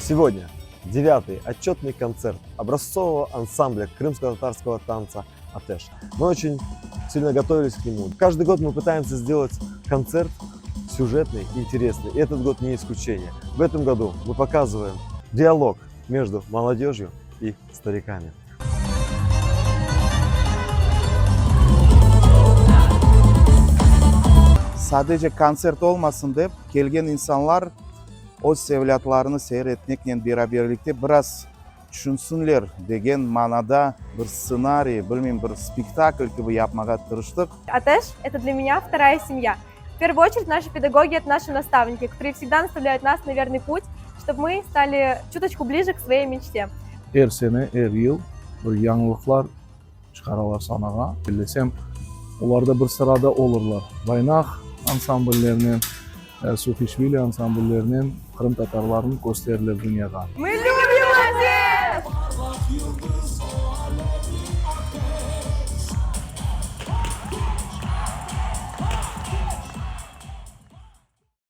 Сегодня 9-й отчетный концерт образцового ансамбля крымско-татарского танца «Атеш». Мы очень сильно готовились к нему. Каждый год мы пытаемся сделать концерт сюжетный, интересный, и этот год не исключение. В этом году мы показываем диалог между молодежью и стариками. Sadece konser olmasın deb kelgan insonlar o'z seviyatlarini seyretmek bilan beraberlikda biroz tushunsinlar degan ma'noda bir ssenariy, bilmayman, bir spektakl gibi yapmaga tirishdik. Атеш – это для меня вторая семья. В первую очередь наши педагоги – это наши наставники, которые всегда наставляют нас на верный путь, чтобы мы стали чуточку ближе к своей мечте. Her sene, her yıl bir yanılıklar çıkararlar sanağa. Bilsem, onlar da bir sırada olurlar. Baynak ansambullerinin, Sufishvili ansambullerinin Kırım Tatarlarının gösterilir dünyada. Мы любим Одессу!